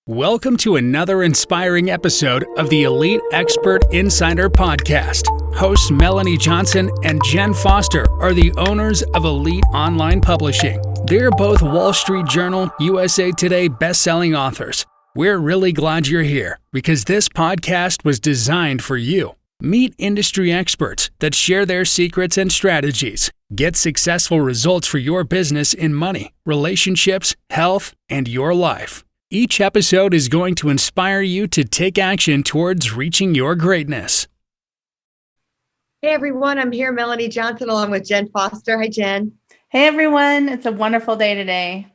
Welcome to another inspiring episode of the Elite Expert Insider Podcast. Hosts Melanie Johnson and Jenn Foster are the owners of Elite Online Publishing. They're both Wall Street Journal, USA Today best-selling authors. We're really glad you're here because this podcast was designed for you. Meet industry experts that share their secrets and strategies. Get successful results for your business in money, relationships, health, and your life. Each episode is going to inspire you to take action towards reaching your greatness. Hey everyone, I'm here, Melanie Johnson, along with Jenn Foster. Hi, Jenn. Hey everyone, it's a wonderful day today.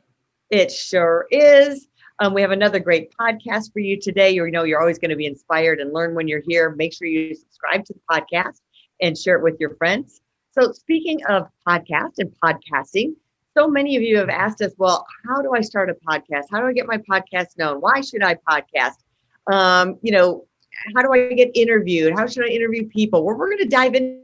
It sure is. We have another great podcast for you today. You know, you're always going to be inspired and learn when you're here. Make sure you subscribe to the podcast and share it with your friends. So speaking of podcast and podcasting, so many of you have asked us, well, how do I start a podcast? How do I get my podcast known? Why should I podcast? How do I get interviewed? How should I interview people? Well, we're going to dive into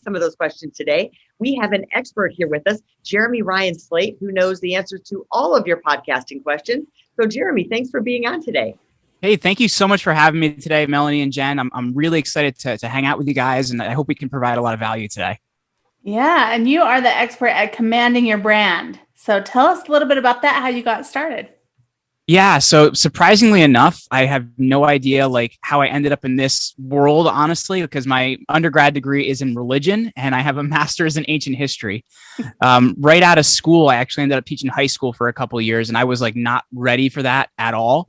some of those questions today. We have an expert here with us, Jeremy Slate, who knows the answers to all of your podcasting questions. So Jeremy, thanks for being on today. Hey, thank you so much for having me today, Melanie and Jenn. I'm really excited to hang out with you guys, and I hope we can provide a lot of value today. Yeah, and you are the expert at commanding your brand. So tell us a little bit about that, how you got started. Yeah, so surprisingly enough, I have no idea how I ended up in this world, honestly, because my undergrad degree is in religion and I have a master's in ancient history. Right out of school, I actually ended up teaching high school for a couple of years, and I was not ready for that at all.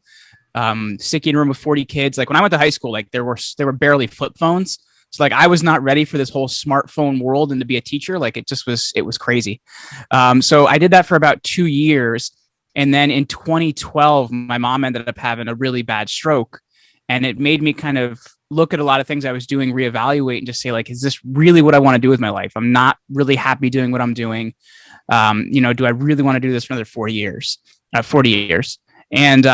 Sticking in a room with 40 kids. When I went to high school, there were barely flip phones. So I was not ready for this whole smartphone world and to be a teacher. It was crazy. So I did that for about 2 years. And then in 2012, my mom ended up having a really bad stroke. And it made me kind of look at a lot of things I was doing, reevaluate, and just say, is this really what I want to do with my life? I'm not really happy doing what I'm doing. Do I really want to do this for another 40 years? And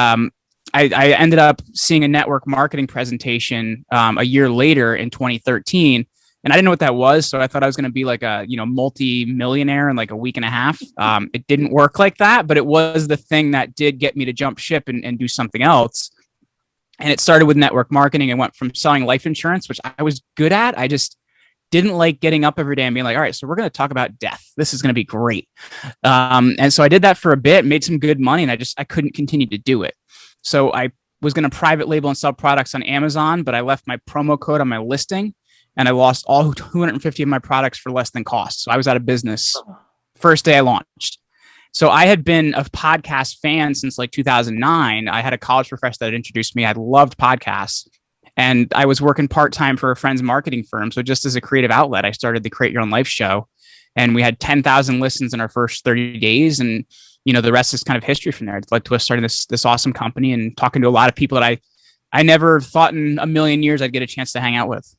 I ended up seeing a network marketing presentation a year later in 2013. And I didn't know what that was. So I thought I was going to be a multi-millionaire in a week and a half. It didn't work like that, but it was the thing that did get me to jump ship and do something else. And it started with network marketing. I went from selling life insurance, which I was good at. I just didn't like getting up every day and being all right, so we're going to talk about death. This is going to be great. And so I did that for a bit, made some good money, and I couldn't continue to do it. So I was going to private label and sell products on Amazon, but I left my promo code on my listing and I lost all 250 of my products for less than cost. So I was out of business first day I launched. So I had been a podcast fan since 2009. I had a college professor that introduced me. I loved podcasts, and I was working part-time for a friend's marketing firm. So just as a creative outlet, I started the Create Your Own Life show, and we had 10,000 listens in our first 30 days. And the rest is kind of history from there. It led to us starting this awesome company and talking to a lot of people that I never thought in a million years I'd get a chance to hang out with.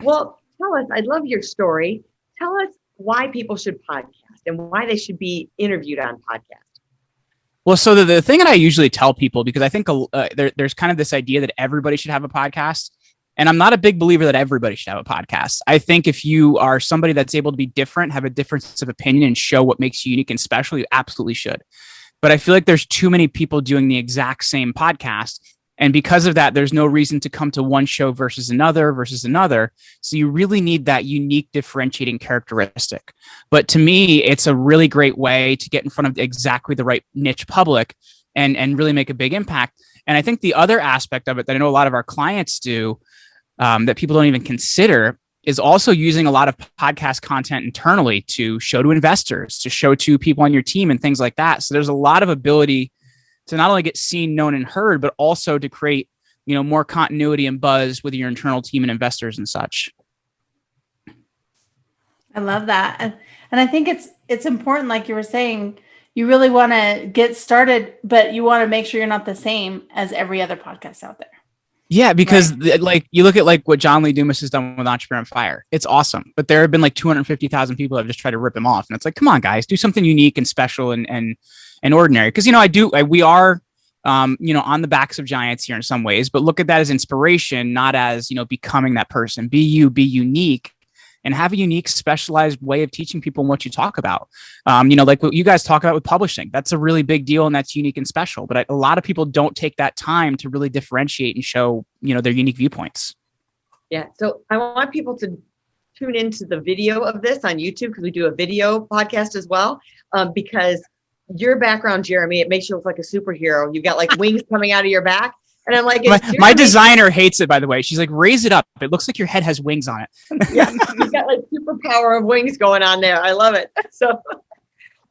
Well, tell us, I love your story. Tell us why people should podcast and why they should be interviewed on podcast. Well, so the thing that I usually tell people, because I think there's kind of this idea that everybody should have a podcast. And I'm not a big believer that everybody should have a podcast. I think if you are somebody that's able to be different, have a difference of opinion, and show what makes you unique and special, you absolutely should. But I feel like there's too many people doing the exact same podcast. And because of that, there's no reason to come to one show versus another. So you really need that unique differentiating characteristic. But to me, it's a really great way to get in front of exactly the right niche public and really make a big impact. And I think the other aspect of it that I know a lot of our clients do that people don't even consider is also using a lot of podcast content internally to show to investors, to show to people on your team and things like that. So there's a lot of ability to not only get seen, known, and heard, but also to create, more continuity and buzz with your internal team and investors and such. I love that. And I think it's important, like you were saying, you really want to get started, but you want to make sure you're not the same as every other podcast out there. Yeah, because you look at what John Lee Dumas has done with Entrepreneur on Fire. It's awesome. But there have been 250,000 people that have just tried to rip him off. And it's come on, guys, do something unique and special and ordinary. Because, we are, on the backs of giants here in some ways, but look at that as inspiration, not as, becoming that person. Be you, be unique, and have a unique, specialized way of teaching people what you talk about. Like what you guys talk about with publishing, that's a really big deal and that's unique and special. But a lot of people don't take that time to really differentiate and show, their unique viewpoints. Yeah. So I want people to tune into the video of this on YouTube, because we do a video podcast as well. Because your background, Jeremy, it makes you look like a superhero. You've got like wings coming out of your back. And I'm like, my designer hates it, by the way. She's like, raise it up. It looks like your head has wings on it. Yeah, you've got like superpower of wings going on there. I love it. So, all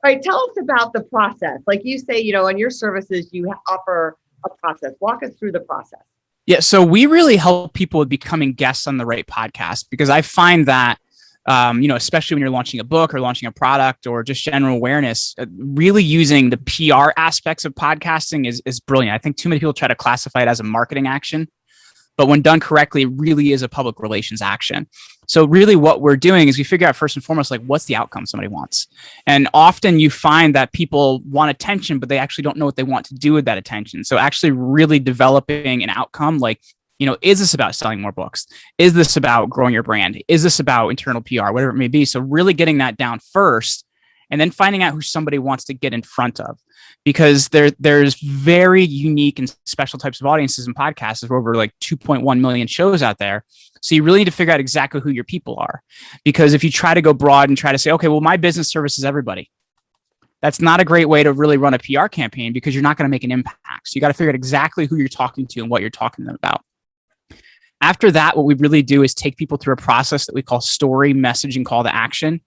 right, tell us about the process. Like you say, on your services, you offer a process. Walk us through the process. Yeah, so we really help people with becoming guests on the right podcast, because I find that, especially when you're launching a book or launching a product or just general awareness, really using the PR aspects of podcasting is brilliant. I think too many people try to classify it as a marketing action, but when done correctly, it really is a public relations action. So really what we're doing is we figure out first and foremost, like, what's the outcome somebody wants? And often you find that people want attention, but they actually don't know what they want to do with that attention. So actually really developing an outcome, like, is this about selling more books? Is this about growing your brand? Is this about internal PR, whatever it may be? So really getting that down first, and then finding out who somebody wants to get in front of, because there's very unique and special types of audiences in podcasts. There's over like 2.1 million shows out there. So you really need to figure out exactly who your people are, because if you try to go broad and try to say, okay, well, my business services everybody, that's not a great way to really run a PR campaign, because you're not going to make an impact. So you got to figure out exactly who you're talking to and what you're talking to them about. After that, what we really do is take people through a process that we call story, message, and call to action.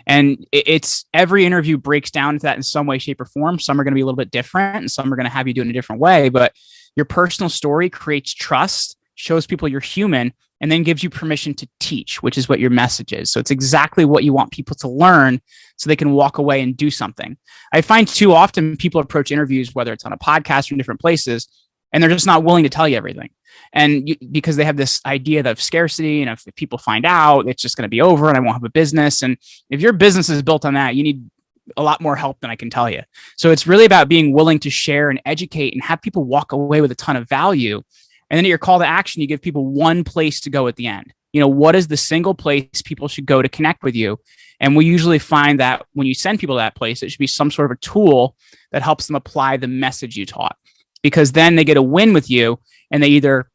And it's every interview breaks down into that in some way, shape, or form. Some are going to be a little bit different, and some are going to have you do it in a different way. But your personal story creates trust, shows people you're human, and then gives you permission to teach, which is what your message is. So it's exactly what you want people to learn so they can walk away and do something. I find too often people approach interviews, whether it's on a podcast or in different places, and they're just not willing to tell you everything. And because they have this idea of scarcity, and if people find out, it's just going to be over and I won't have a business. And if your business is built on that, you need a lot more help than I can tell you. So it's really about being willing to share and educate and have people walk away with a ton of value. And then at your call to action, you give people one place to go at the end. What is the single place people should go to connect with you? And we usually find that when you send people to that place, it should be some sort of a tool that helps them apply the message you taught, because then they get a win with you, and they either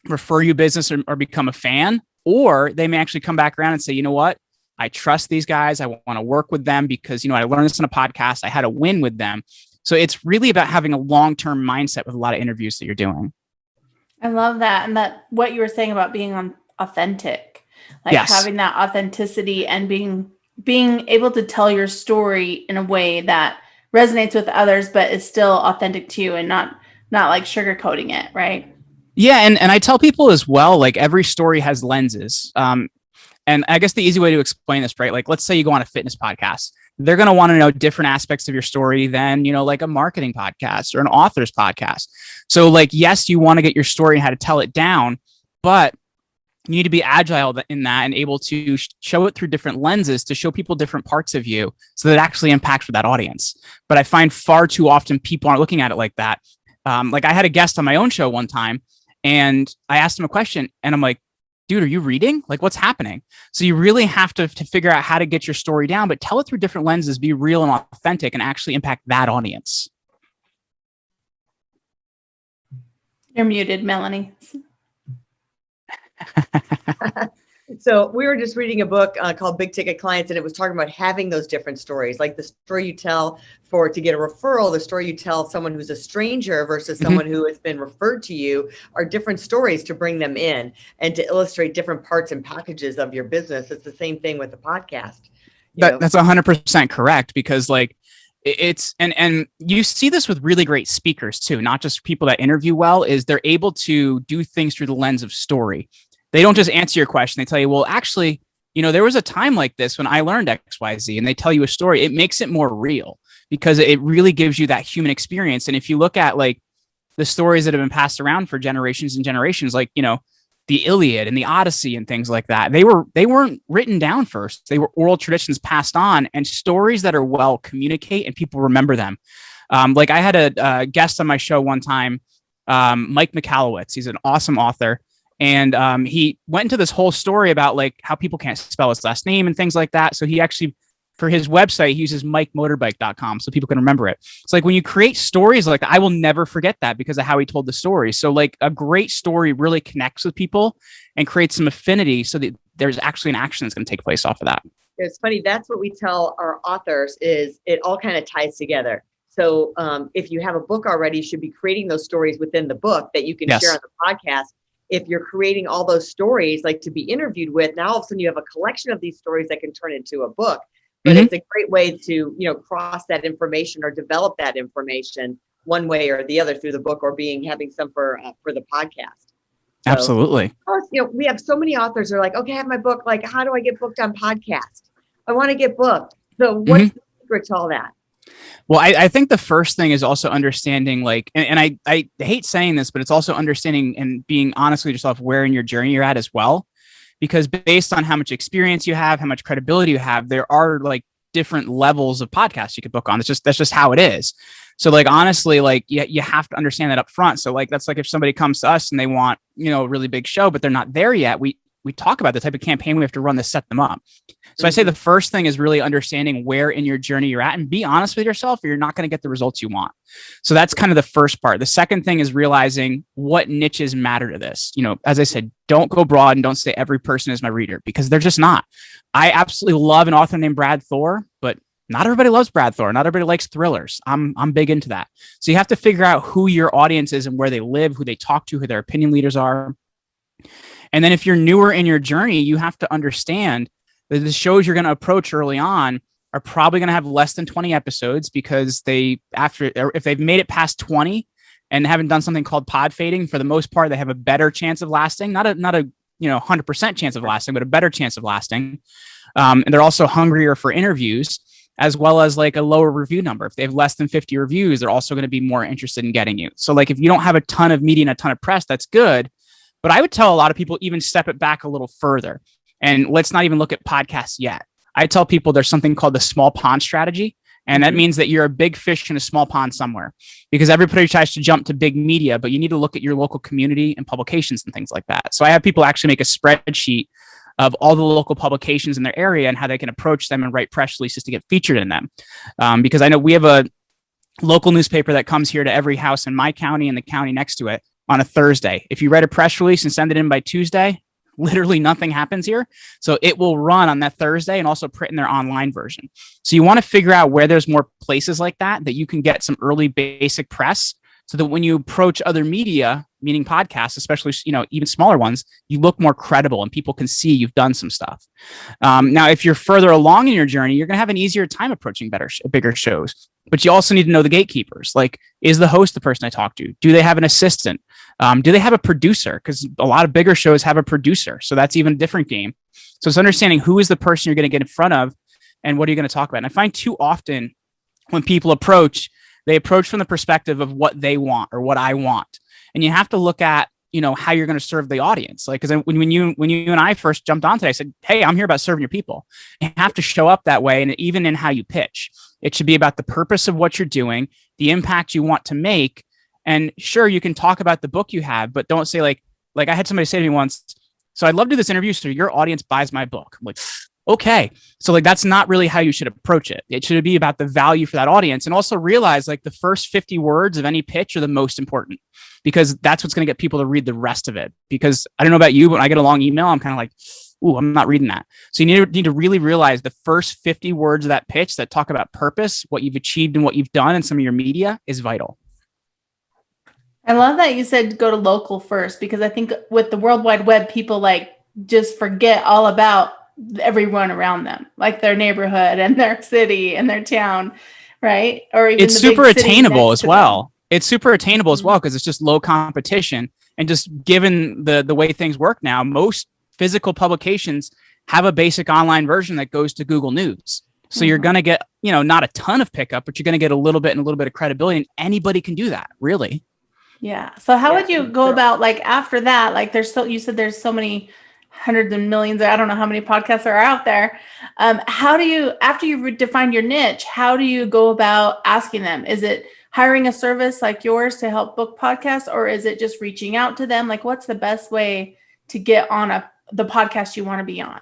refer you business or become a fan, or they may actually come back around and say, you know what? I trust these guys. I want to work with them because, I learned this in a podcast. I had a win with them. So it's really about having a long-term mindset with a lot of interviews that you're doing. I love that. And that what you were saying about being authentic, like having that authenticity and being able to tell your story in a way that resonates with others, but is still authentic to you and not like sugarcoating it. Right. Yeah. And I tell people as well, like every story has lenses. And I guess the easy way to explain this, right? Like, let's say you go on a fitness podcast. They're going to want to know different aspects of your story than, like a marketing podcast or an author's podcast. So like, yes, you want to get your story and how to tell it down, but you need to be agile in that and able to show it through different lenses to show people different parts of you so that it actually impacts with that audience. But I find far too often people aren't looking at it like that. Like I had a guest on my own show one time, and I asked him a question, and I'm like, dude, are you reading? Like, what's happening? So you really have to figure out how to get your story down, but tell it through different lenses, be real and authentic, and actually impact that audience. You're muted, Melanie. So we were just reading a book called Big Ticket Clients, and it was talking about having those different stories, like the story you tell to get a referral, the story you tell someone who's a stranger versus someone who has been referred to you, are different stories to bring them in and to illustrate different parts and packages of your business. It's the same thing with the podcast. That's 100% correct, because like it's, and you see this with really great speakers too, not just people that interview well, is they're able to do things through the lens of story. They don't just answer your question. They tell you, well, actually, there was a time like this when I learned X, Y, Z, and they tell you a story. It makes it more real because it really gives you that human experience. And if you look at like the stories that have been passed around for generations and generations, like, the Iliad and the Odyssey and things like that, they weren't written down first. They were oral traditions passed on, and stories that are well communicate and people remember them. Like I had a guest on my show one time, Mike Michalowicz. He's an awesome author. And he went into this whole story about like how people can't spell his last name and things like that. So he actually, for his website, he uses mikemotorbike.com so people can remember it. It's like when you create stories like that, I will never forget that because of how he told the story. So like a great story really connects with people and creates some affinity so that there's actually an action that's going to take place off of that. It's funny. That's what we tell our authors is it all kind of ties together. So if you have a book already, you should be creating those stories within the book that you can share on the podcast. If you're creating all those stories like to be interviewed with, now all of a sudden you have a collection of these stories that can turn into a book. But it's a great way to, cross that information or develop that information one way or the other through the book or having some for the podcast. So, absolutely. Of course, we have so many authors who are like, okay, I have my book. Like, how do I get booked on podcast? I want to get booked. So what's the secret to all that? Well, I think the first thing is also understanding like, and I hate saying this, but it's also understanding and being honest with yourself where in your journey you're at as well. Because based on how much experience you have, how much credibility you have, there are like different levels of podcasts you could book on. That's just how it is. So like, honestly, like you have to understand that up front. So like, that's like if somebody comes to us and they want, a really big show, but they're not there yet, we talk about the type of campaign we have to run to set them up. So I say the first thing is really understanding where in your journey you're at and be honest with yourself or you're not going to get the results you want. So that's kind of the first part. The second thing is realizing what niches matter to this. As I said, don't go broad and don't say every person is my reader because they're just not. I absolutely love an author named Brad Thor, but not everybody loves Brad Thor. Not everybody likes thrillers. I'm big into that. So you have to figure out who your audience is and where they live, who they talk to, who their opinion leaders are. And then if you're newer in your journey, you have to understand that the shows you're going to approach early on are probably going to have less than 20 episodes because if they've made it past 20 and haven't done something called pod fading, for the most part, they have a better chance of lasting, not a 100% chance of lasting, but a better chance of lasting. And they're also hungrier for interviews as well as like a lower review number. If they have less than 50 reviews, they're also going to be more interested in getting you. So like if you don't have a ton of media and a ton of press, that's good. But I would tell a lot of people even step it back a little further. And let's not even look at podcasts yet. I tell people there's something called the small pond strategy. And that means that you're a big fish in a small pond somewhere because everybody tries to jump to big media, but you need to look at your local community and publications and things like that. So I have people actually make a spreadsheet of all the local publications in their area and how they can approach them and write press releases to get featured in them. Because I know we have a local newspaper that comes here to every house in my county and the county next to it on a Thursday. If you write a press release and send it in by Tuesday, literally nothing happens here. So it will run on that Thursday and also print in their online version. So you want to figure out where there's more places like that you can get some early basic press so that when you approach other media, meaning podcasts, especially, even smaller ones, you look more credible and people can see you've done some stuff. Now, if you're further along in your journey, you're going to have an easier time approaching bigger shows. But you also need to know the gatekeepers. Like, is the host the person I talk to? Do they have an assistant? Do they have a producer? Because a lot of bigger shows have a producer. So that's even a different game. So it's understanding who is the person you're going to get in front of and what are you going to talk about. And I find too often when people approach, they approach from the perspective of what they want or what I want. And you have to look at, how you're going to serve the audience. Like, because when you and I first jumped on today, I said, hey, I'm here about serving your people. You have to show up that way. And even in how you pitch, it should be about the purpose of what you're doing, the impact you want to make. And sure, you can talk about the book you have, but don't say like I had somebody say to me once, so I'd love to do this interview so your audience buys my book. I'm like, okay. So like, that's not really how you should approach it. It should be about the value for that audience. And also realize like the first 50 words of any pitch are the most important because that's what's going to get people to read the rest of it. Because I don't know about you, but when I get a long email, I'm kind of like, ooh, I'm not reading that. So you need to really realize the first 50 words of that pitch that talk about purpose, what you've achieved and what you've done in some of your media is vital. I love that you said go to local first, because I think with the World Wide Web, people like just forget all about everyone around them, like their neighborhood and their city and their town, right? Or even it's super attainable as well. It's super attainable as well because it's just low competition. And just given the way things work now, most physical publications have a basic online version that goes to Google News. So you're going to get, not a ton of pickup, but you're going to get a little bit of credibility, and anybody can do that, really. Yeah. So how would you go about like after that? Like you said there's so many hundreds and millions, I don't know how many podcasts are out there. How do you, after you've defined your niche, how do you go about asking them? Is it hiring a service like yours to help book podcasts, or is it just reaching out to them? Like, what's the best way to get on the podcast you want to be on?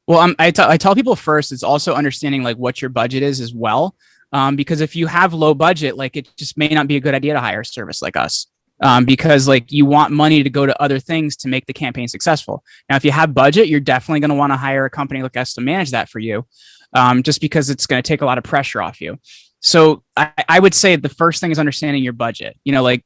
Well, I tell people first, it's also understanding like what your budget is as well. Because if you have low budget, like it just may not be a good idea to hire a service like us. Because like you want money to go to other things to make the campaign successful. Now, if you have budget, you're definitely going to want to hire a company like us to manage that for you, just because it's going to take a lot of pressure off you. So I would say the first thing is understanding your budget. You know, like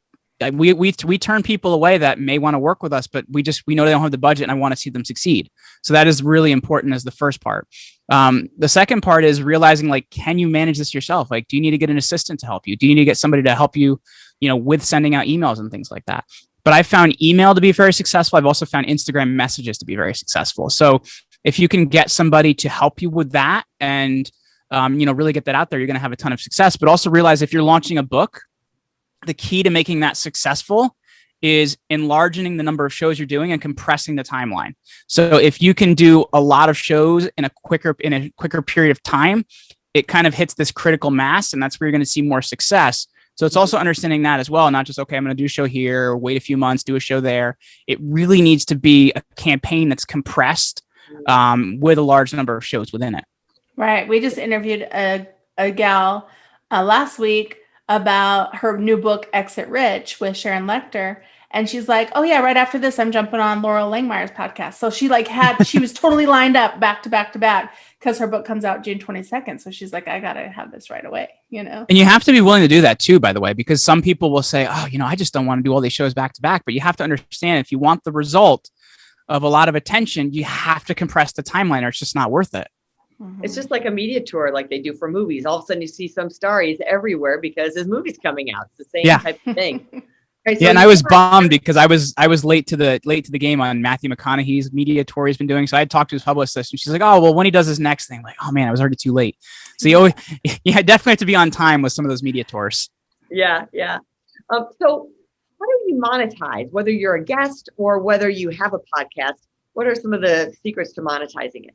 we turn people away that may want to work with us, but we know they don't have the budget and I want to see them succeed. So that is really important as the first part. The second part is realizing, like, can you manage this yourself? Like, do you need to get an assistant to help you? Do you need to get somebody to help you, with sending out emails and things like that? But I found email to be very successful. I've also found Instagram messages to be very successful. So if you can get somebody to help you with that and, really get that out there, you're going to have a ton of success. But also realize if you're launching a book, the key to making that successful is enlarging the number of shows you're doing and compressing the timeline. So if you can do a lot of shows in a quicker period of time, it kind of hits this critical mass, and that's where you're going to see more success. So it's also understanding that as well, not just, okay, I'm going to do a show here, wait a few months, do a show there. It really needs to be a campaign that's compressed with a large number of shows within it. Right. We just interviewed a gal last week about her new book, Exit Rich, with Sharon Lechter. And she's like, oh yeah, right after this, I'm jumping on Laurel Langmeyer's podcast. So she she was totally lined up back to back to back because her book comes out June 22nd. So she's like, I got to have this right away, And you have to be willing to do that too, by the way, because some people will say, oh, I just don't want to do all these shows back to back. But you have to understand, if you want the result of a lot of attention, you have to compress the timeline or it's just not worth it. It's just like a media tour like they do for movies. All of a sudden you see some star, he's everywhere because his movie's coming out. It's the same type of thing. Okay, so and I was bummed because I was late to the game on Matthew McConaughey's media tour he's been doing. So I had talked to his publicist and she's like, oh, well, when he does his next thing, like, oh man, I was already too late. So you definitely have to be on time with some of those media tours. Yeah. So how do you monetize, whether you're a guest or whether you have a podcast? What are some of the secrets to monetizing it?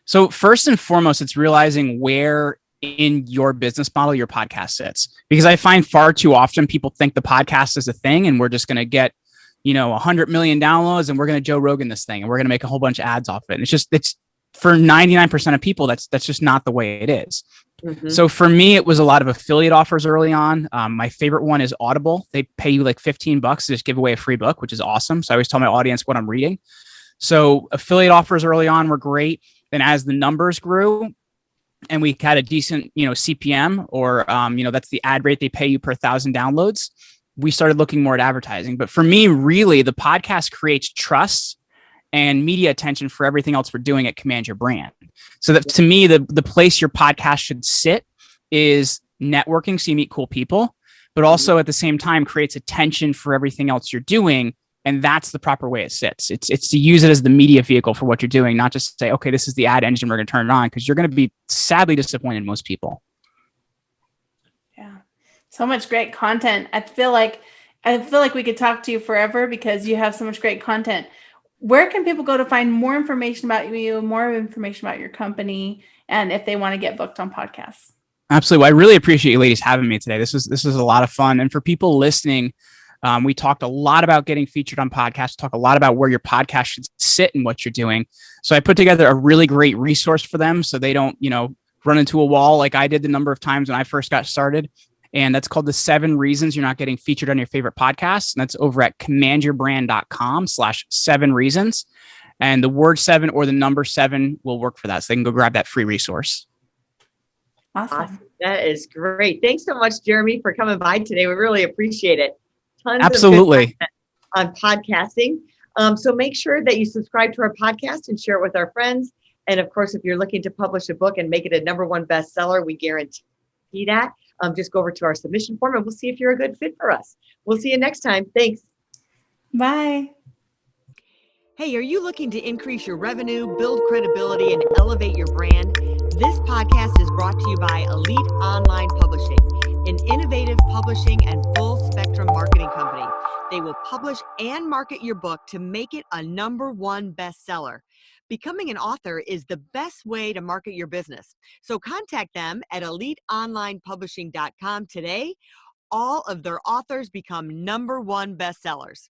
So first and foremost, it's realizing where in your business model your podcast sits, because I find far too often people think the podcast is a thing and we're just going to get, 100 million downloads and we're going to Joe Rogan this thing and we're going to make a whole bunch of ads off it. And it's for 99% of people, that's just not the way it is. Mm-hmm. So for me, it was a lot of affiliate offers early on. My favorite one is Audible. They pay you like $15 to just give away a free book, which is awesome. So I always tell my audience what I'm reading. So affiliate offers early on were great. Then as the numbers grew and we had a decent, CPM or, that's the ad rate they pay you per 1,000 downloads, we started looking more at advertising. But for me, really, the podcast creates trust and media attention for everything else we're doing at Command Your Brand. So that to me, the place your podcast should sit is networking, so you meet cool people, but also at the same time creates attention for everything else you're doing. And that's the proper way it sits. It's to use it as the media vehicle for what you're doing, not just say, okay, this is the ad engine, we're going to turn it on, because you're going to be sadly disappointed in most people. Yeah. So much great content. I feel like we could talk to you forever because you have so much great content. Where can people go to find more information about you, more information about your company, and if they want to get booked on podcasts? Absolutely. Well, I really appreciate you ladies having me today. This is a lot of fun. And for people listening, we talked a lot about getting featured on podcasts, talk a lot about where your podcast should sit and what you're doing. So I put together a really great resource for them so they don't, run into a wall like I did the number of times when I first got started. And that's called the 7 Reasons You're Not Getting Featured on Your Favorite Podcasts. And that's over at commandyourbrand.com/7 reasons. And the word 7 or the number 7 will work for that. So they can go grab that free resource. Awesome. That is great. Thanks so much, Jeremy, for coming by today. We really appreciate it. Tons Absolutely. Of good content on podcasting. So make sure that you subscribe to our podcast and share it with our friends. And of course, if you're looking to publish a book and make it a #1 bestseller, we guarantee that. Just go over to our submission form and we'll see if you're a good fit for us. We'll see you next time. Thanks. Bye. Hey, are you looking to increase your revenue, build credibility, and elevate your brand? This podcast is brought to you by Elite Online Publishing, an innovative publishing and full spectrum marketing company. They will publish and market your book to make it a #1 bestseller. Becoming an author is the best way to market your business. So contact them at eliteonlinepublishing.com today. All of their authors become #1 bestsellers.